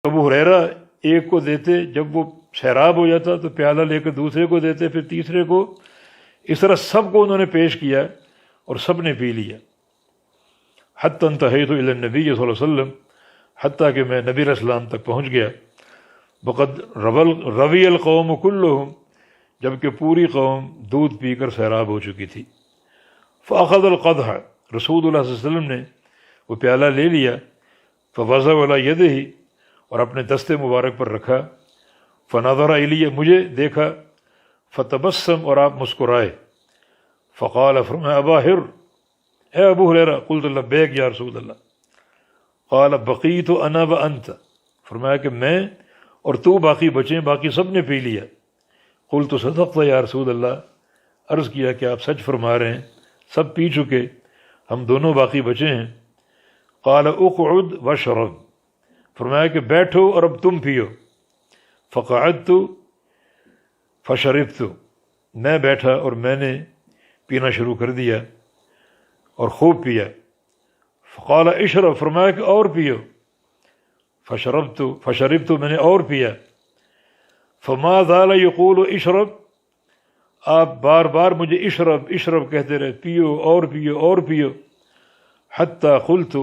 ابو ہریرہ ایک کو دیتے، جب وہ سیراب ہو جاتا تو پیالہ لے کر دوسرے کو دیتے، پھر تیسرے کو، اس طرح سب کو انہوں نے پیش کیا اور سب نے پی لیا۔ حتی انتہیت الی النبی صلی اللہ علیہ وسلم، حتیٰ کہ میں نبی علیہ السلام تک پہنچ گیا۔ وقد روی القوم کلہم، جبکہ پوری قوم دودھ پی کر سیراب ہو چکی تھی۔ فاخذ القدح، رسول اللہ صلی اللہ علیہ وسلم نے وہ پیالہ لے لیا، فوضع علی یدہ، اور اپنے دست مبارک پر رکھا، فنظر الی، مجھے دیکھا، فتبسم، اور آپ مسکرائے، فقال، فرمایا، ابا ہر، اے ابو ہریرہ، قلت لبیک یا رسول اللہ، قال بقیت انا وانت، فرمایا کہ میں اور تو باقی بچیں، باقی سب نے پی لیا۔ قلت صدقت یا رسول اللہ، عرض کیا کہ آپ سچ فرما رہے ہیں، سب پی چکے، ہم دونوں باقی بچے ہیں۔ قال اقعد واشرب، فرمایا کہ بیٹھو اور اب تم پیو۔ فقعدت فشربت، میں بیٹھا اور میں نے پینا شروع کر دیا اور خوب پیا۔ فقال اشرب، فرمایا کہ اور پیو۔ فشربت، میں نے اور پیا۔ فما زال یقول اشرب، آپ بار بار مجھے اشرب اشرب کہتے رہے، پیو اور پیو اور پیو۔ حتیٰ قلت،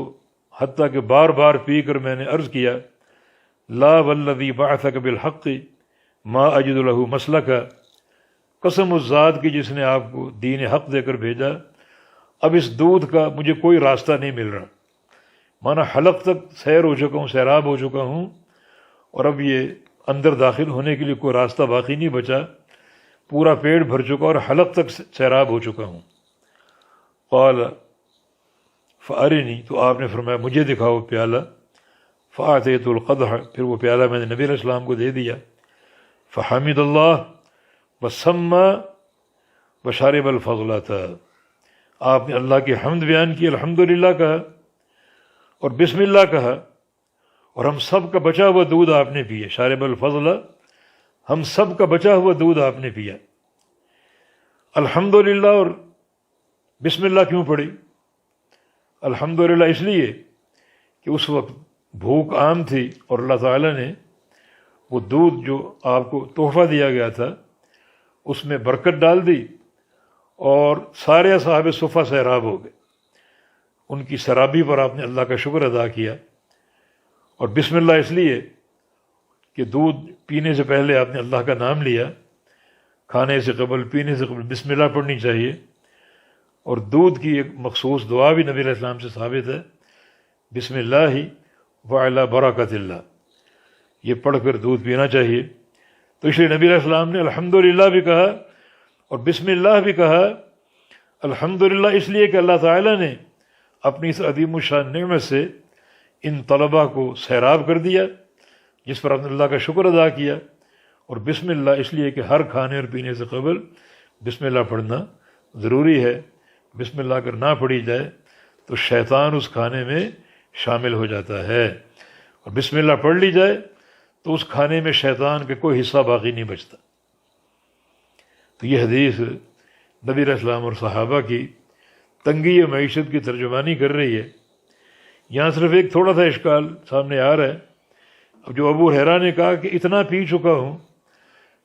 حتیٰ کہ بار بار پی کر میں نے عرض کیا، لا والذی بعثک بالحق ما اجد لہ مسلکا، قسم اس ذات کی جس نے آپ کو دین حق دے کر بھیجا، اب اس دودھ کا مجھے کوئی راستہ نہیں مل رہا، مانا حلق تک سیر ہو چکا ہوں، سیراب ہو چکا ہوں، اور اب یہ اندر داخل ہونے کے لیے کوئی راستہ باقی نہیں بچا، پورا پیٹ بھر چکا اور حلق تک سیراب ہو چکا ہوں۔ قال فارنی، تو آپ نے فرمایا مجھے دکھاؤ پیالہ۔ فاعطیت القدح، پھر وہ پیالہ میں نے نبی علیہ السلام کو دے دیا۔ فحمد اللہ وسمى وشرب الفضلۃ، آپ نے اللہ کی حمد بیان کی، الحمدللہ کہا اور بسم اللہ کہا، اور ہم سب کا بچا ہوا دودھ آپ نے پیا۔ شارب الفضل، ہم سب کا بچا ہوا دودھ آپ نے پیا۔ الحمدللہ اور بسم اللہ کیوں پڑھی؟ الحمدللہ اس لیے کہ اس وقت بھوک عام تھی اور اللہ تعالیٰ نے وہ دودھ جو آپ کو تحفہ دیا گیا تھا اس میں برکت ڈال دی، اور سارے اصحاب صفہ سیراب ہو گئے۔ ان کی سرابی پر آپ نے اللہ کا شکر ادا کیا۔ اور بسم اللہ اس لیے کہ دودھ پینے سے پہلے آپ نے اللہ کا نام لیا، کھانے سے قبل، پینے سے قبل بسم اللہ پڑھنی چاہیے۔ اور دودھ کی ایک مخصوص دعا بھی نبی علیہ السلام سے ثابت ہے، بسم اللہ وعلی برکت اللہ، یہ پڑھ کر دودھ پینا چاہیے۔ تو اس لیے نبی علیہ السلام نے الحمدللہ بھی کہا اور بسم اللہ بھی کہا۔ الحمدللہ اس لیے کہ اللہ تعالیٰ نے اپنی اس عظیم الشان نعمت سے ان طلباء کو سیراب کر دیا، جس پر آپ نے اللہ کا شکر ادا کیا۔ اور بسم اللہ اس لیے کہ ہر کھانے اور پینے سے قبل بسم اللہ پڑھنا ضروری ہے۔ بسم اللہ اگر نہ پڑھی جائے تو شیطان اس کھانے میں شامل ہو جاتا ہے، اور بسم اللہ پڑھ لی جائے تو اس کھانے میں شیطان کا کوئی حصہ باقی نہیں بچتا۔ تو یہ حدیث نبی علیہ السلام اور صحابہ کی تنگی معیشت کی ترجمانی کر رہی ہے۔ یہاں صرف ایک تھوڑا سا اشکال سامنے آ رہا ہے، اب جو ابو ہریرہ نے کہا کہ اتنا پی چکا ہوں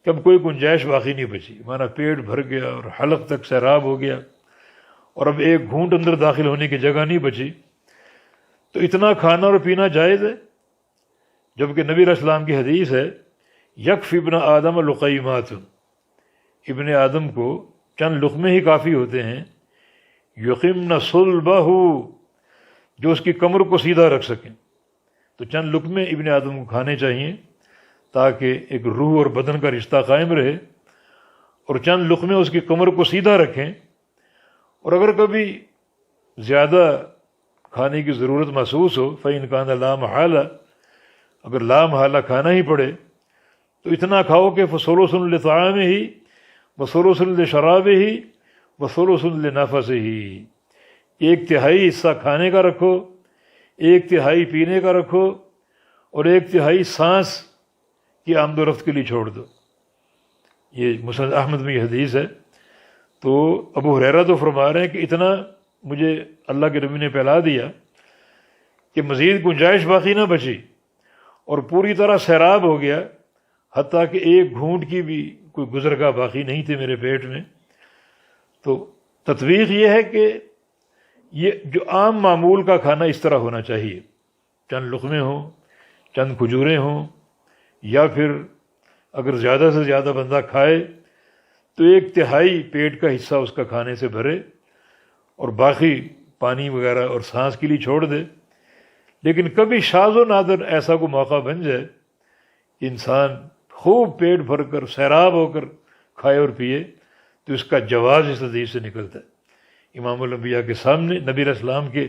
کہ اب کوئی گنجائش باقی نہیں بچی، مانا پیٹ بھر گیا اور حلق تک سیراب ہو گیا، اور اب ایک گھونٹ اندر داخل ہونے کی جگہ نہیں بچی، تو اتنا کھانا اور پینا جائز ہے؟ جبکہ نبی علیہ السلام کی حدیث ہے، یکفی ابن آدم لقیمات، ابن آدم کو چند لقمے ہی کافی ہوتے ہیں، یقمن صلبہ، جو اس کی کمر کو سیدھا رکھ سکیں۔ تو چند لقمے ابن آدم کو کھانے چاہیے تاکہ ایک روح اور بدن کا رشتہ قائم رہے، اور چند لقمے اس کی کمر کو سیدھا رکھیں۔ اور اگر کبھی زیادہ کھانے کی ضرورت محسوس ہو، فَإِنْ كَانَ لَا مَحَالَةَ، اگر لا محالہ کھانا ہی پڑے تو اتنا کھاؤ کہ فَثُلُثٌ لِطَعَامِهِ وَثُلُثٌ لِشَرَابِهِ وَثُلُثٌ لِنَفَسِهِ، ایک تہائی حصہ کھانے کا رکھو، ایک تہائی پینے کا رکھو، اور ایک تہائی سانس کی آمد و رفت کے لیے چھوڑ دو۔ یہ مسند احمد میں یہ حدیث ہے۔ تو ابو ہریرہ تو فرما رہے ہیں کہ اتنا مجھے اللہ کے نبی نے پہلا دیا کہ مزید گنجائش باقی نہ بچی، اور پوری طرح سیراب ہو گیا، حتیٰ کہ ایک گھونٹ کی بھی کوئی گزرگاہ باقی نہیں تھی میرے پیٹ میں، تو تطبیق یہ ہے کہ یہ جو عام معمول کا کھانا اس طرح ہونا چاہیے، چند لقمے ہوں، چند کھجوریں ہوں، یا پھر اگر زیادہ سے زیادہ بندہ کھائے تو 1/3 پیٹ کا حصہ اس کا کھانے سے بھرے اور باقی پانی وغیرہ اور سانس کے لیے چھوڑ دے۔ لیکن کبھی شاذ و نادر ایسا کوئی موقع بن جائے کہ انسان خوب پیٹ بھر کر سیراب ہو کر کھائے اور پیے، تو اس کا جواز اس حدیث سے نکلتا ہے۔ امام الانبیاء کے سامنے نبی علیہ السلام کے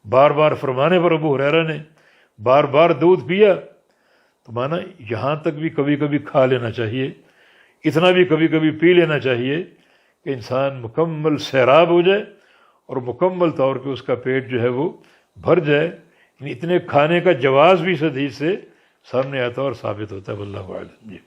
بار بار فرمانے پر ابو ہریرہ نے بار بار دودھ پیا، تو مانا یہاں تک بھی کبھی کبھی کھا لینا چاہیے، اتنا بھی کبھی کبھی پی لینا چاہیے کہ انسان مکمل سیراب ہو جائے اور مکمل طور پہ اس کا پیٹ جو ہے وہ بھر جائے۔ یعنی اتنے کھانے کا جواز بھی اس حدیث سے سامنے آتا ہے اور ثابت ہوتا ہے۔ واللہ اعلم۔ جی۔